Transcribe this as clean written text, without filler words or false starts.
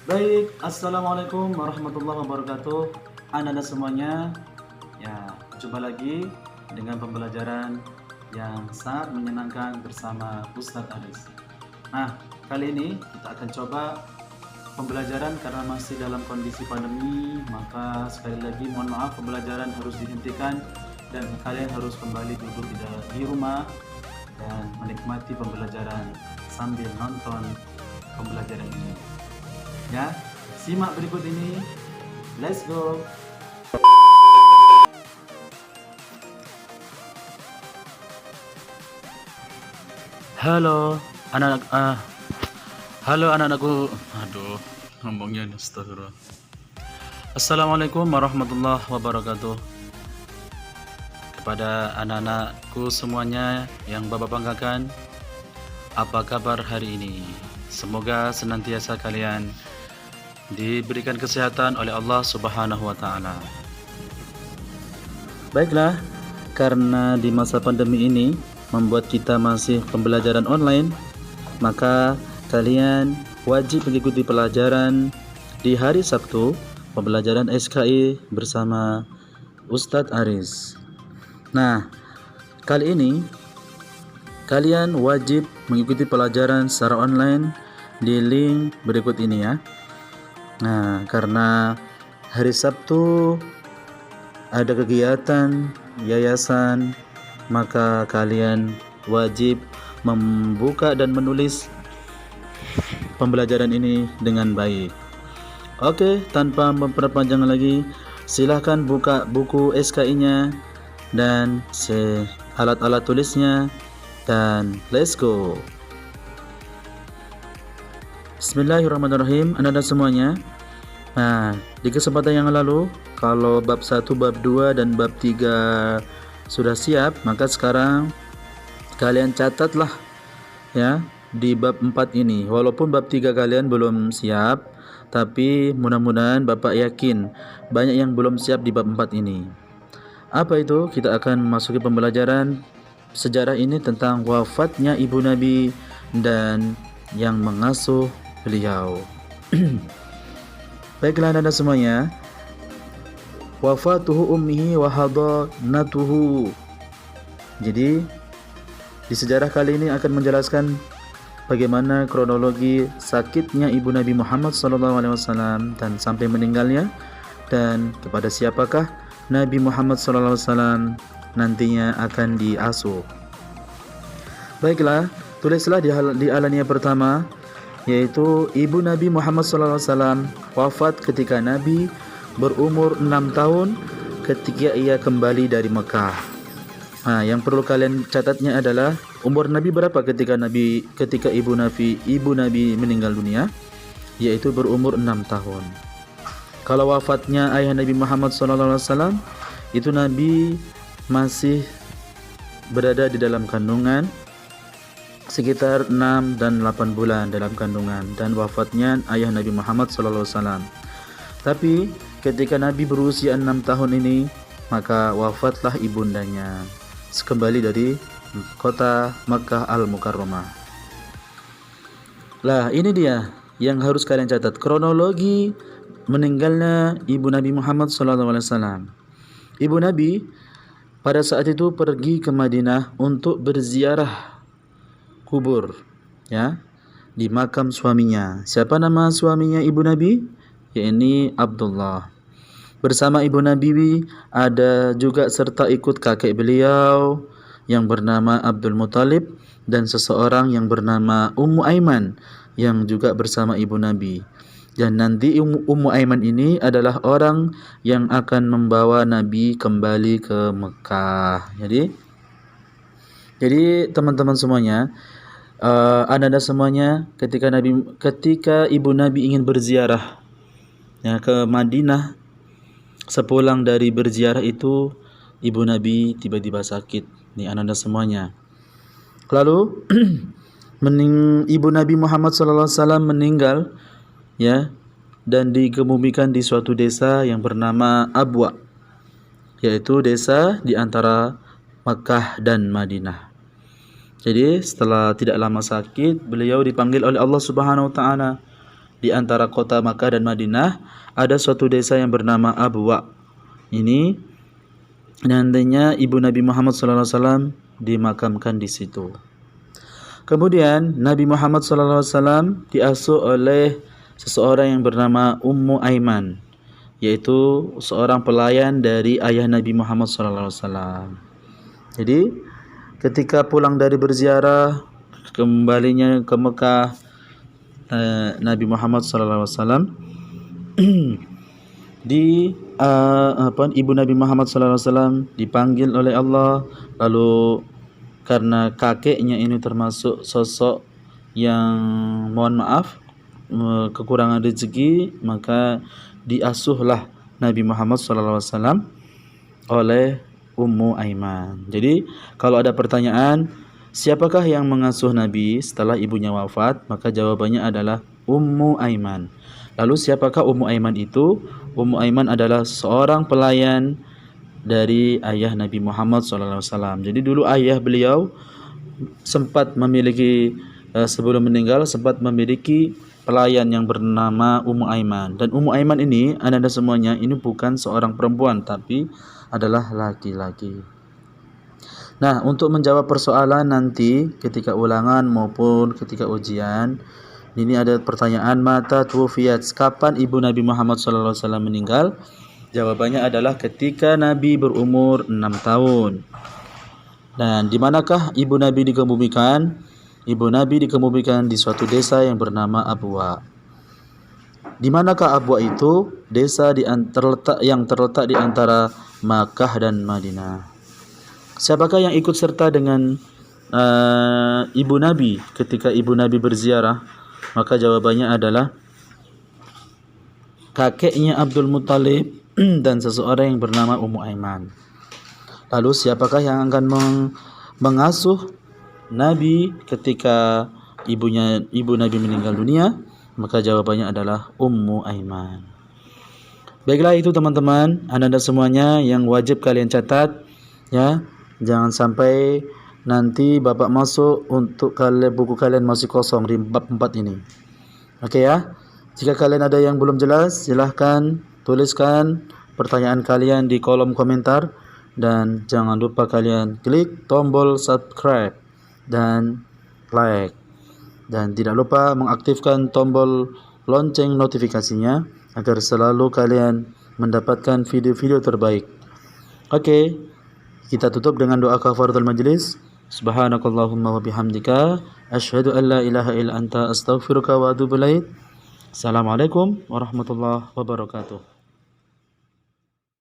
Baik, Assalamualaikum warahmatullahi wabarakatuh. Anak-anak semuanya, ya jumpa lagi dengan pembelajaran yang sangat menyenangkan bersama Ustadz Aris. Nah, kali ini kita akan coba pembelajaran karena masih dalam kondisi pandemi, maka sekali lagi mohon maaf pembelajaran harus dihentikan dan kalian harus kembali duduk di rumah dan menikmati pembelajaran sambil nonton pembelajaran ini. Ya, simak berikut ini. Let's go. Halo, anak-anak. Halo anak-anakku. Aduh, ngomongnya astagfirullah. Assalamualaikum warahmatullahi wabarakatuh. Kepada anak-anakku semuanya yang Bapak banggakan, apa kabar hari ini? Semoga senantiasa kalian diberikan kesehatan oleh Allah Subhanahu wa taala. Baiklah, karena di masa pandemi ini membuat kita masih pembelajaran online, maka kalian wajib mengikuti pelajaran di hari Sabtu, pembelajaran SKI bersama Ustadz Aris. Nah, kali ini kalian wajib mengikuti pelajaran secara online di link berikut ini ya. Nah, karena hari Sabtu ada kegiatan yayasan, maka kalian wajib membuka dan menulis pembelajaran ini dengan baik. Oke, tanpa memperpanjang lagi, silahkan buka buku SKI-nya dan alat-alat tulisnya dan let's go. Bismillahirrahmanirrahim, anak-anak semuanya. Nah, di kesempatan yang lalu, kalau bab 1, bab 2, dan bab 3 sudah siap, maka sekarang kalian catatlah ya di bab 4 ini. Walaupun bab 3 kalian belum siap, tapi mudah-mudahan Bapak yakin banyak yang belum siap di bab 4 ini. Apa itu? Kita akan memasuki pembelajaran sejarah ini tentang wafatnya ibu Nabi dan yang mengasuh beliau. Baiklah anak-anak semuanya, wafatuhu ummihi wa hadanatuhu. Jadi di sejarah kali ini akan menjelaskan bagaimana kronologi sakitnya ibu Nabi Muhammad SAW dan sampai meninggalnya, dan kepada siapakah Nabi Muhammad SAW nantinya akan diasuh. Baiklah, tulislah di alania pertama, yaitu ibu Nabi Muhammad SAW wafat ketika Nabi berumur 6 tahun ketika ia kembali dari Mekah. Nah, yang perlu kalian catatnya adalah umur Nabi berapa ketika ibu Nabi meninggal dunia, yaitu berumur 6 tahun. Kalau wafatnya ayah Nabi Muhammad SAW, itu Nabi masih berada di dalam kandungan sekitar 6 dan 8 bulan dalam kandungan, dan wafatnya ayah Nabi Muhammad SAW. Tapi ketika Nabi berusia 6 tahun ini, maka wafatlah ibundanya kembali dari kota Makkah Al-Mukarramah. Lah, ini dia yang harus kalian catat, kronologi meninggalnya ibu Nabi Muhammad SAW. Ibu Nabi pada saat itu pergi ke Madinah untuk berziarah kubur ya, di makam suaminya. Siapa nama suaminya ibu Nabi? Yakni Abdullah. Bersama ibu Nabi ada juga serta ikut kakek beliau yang bernama Abdul Muthalib dan seseorang yang bernama Ummu Aiman yang juga bersama ibu Nabi. Dan nanti Ummu Aiman ini adalah orang yang akan membawa Nabi kembali ke Mekah. Jadi teman-teman semuanya, anda semuanya, ketika ibu Nabi ingin berziarah ya ke Madinah, sepulang dari berziarah itu ibu Nabi tiba-tiba sakit. Nih anda semuanya. Lalu ibu Nabi Muhammad SAW meninggal ya, dan dikebumikan di suatu desa yang bernama Abwa, yaitu desa di antara Makkah dan Madinah. Jadi setelah tidak lama sakit, beliau dipanggil oleh Allah Subhanahu wa taala di antara kota Makkah dan Madinah ada suatu desa yang bernama Abwa. Ini nantinya ibu Nabi Muhammad SAW dimakamkan di situ. Kemudian Nabi Muhammad SAW diasuh oleh seseorang yang bernama Ummu Aiman, yaitu seorang pelayan dari ayah Nabi Muhammad SAW. Jadi ketika pulang dari berziarah, kembalinya ke Mekah, Nabi Muhammad SAW ibu Nabi Muhammad SAW dipanggil oleh Allah. Lalu karena kakeknya ini termasuk sosok yang mohon maaf kekurangan rezeki, maka diasuhlah Nabi Muhammad SAW oleh Ummu Aiman. Jadi kalau ada pertanyaan, siapakah yang mengasuh Nabi setelah ibunya wafat? Maka jawabannya adalah Ummu Aiman. Lalu siapakah Ummu Aiman itu? Ummu Aiman adalah seorang pelayan dari ayah Nabi Muhammad SAW. Jadi dulu ayah beliau sempat memiliki, sebelum meninggal sempat memiliki pelayan yang bernama Ummu Aiman. Dan Ummu Aiman ini, anda semuanya, ini bukan seorang perempuan, tapi adalah laki-laki. Nah, untuk menjawab persoalan nanti ketika ulangan maupun ketika ujian, ini ada pertanyaan, mata tuwfiyat, kapan ibu Nabi Muhammad SAW meninggal? Jawabannya adalah ketika Nabi berumur 6 tahun. Dan di manakah ibu Nabi dikebumikan? Ibu Nabi dikebumikan di suatu desa yang bernama Abwa. Di manakah Abwa itu? Desa yang terletak di antara Makkah dan Madinah. Siapakah yang ikut serta dengan ibu Nabi ketika ibu Nabi berziarah? Maka jawabannya adalah kakeknya Abdul Muttalib dan seseorang yang bernama Ummu Aiman. Lalu siapakah yang akan mengasuh Nabi ketika ibu Nabi meninggal dunia? Maka jawabannya adalah Ummu Aiman. Baiklah, itu teman-teman, anda semuanya yang wajib kalian catat ya. Jangan sampai nanti Bapak masuk untuk buku kalian masih kosong di bab 4 ini. Oke ya. Jika kalian ada yang belum jelas, silahkan tuliskan pertanyaan kalian di kolom komentar. Dan jangan lupa kalian klik tombol subscribe dan like. Dan tidak lupa mengaktifkan tombol lonceng notifikasinya agar selalu kalian mendapatkan video-video terbaik. Oke, kita tutup dengan doa kafaratul majlis. Subhanakallahumma wa bihamdika asyhadu an la ilaha illa anta astaghfiruka wa atubu ilaik. Assalamualaikum warahmatullahi wabarakatuh.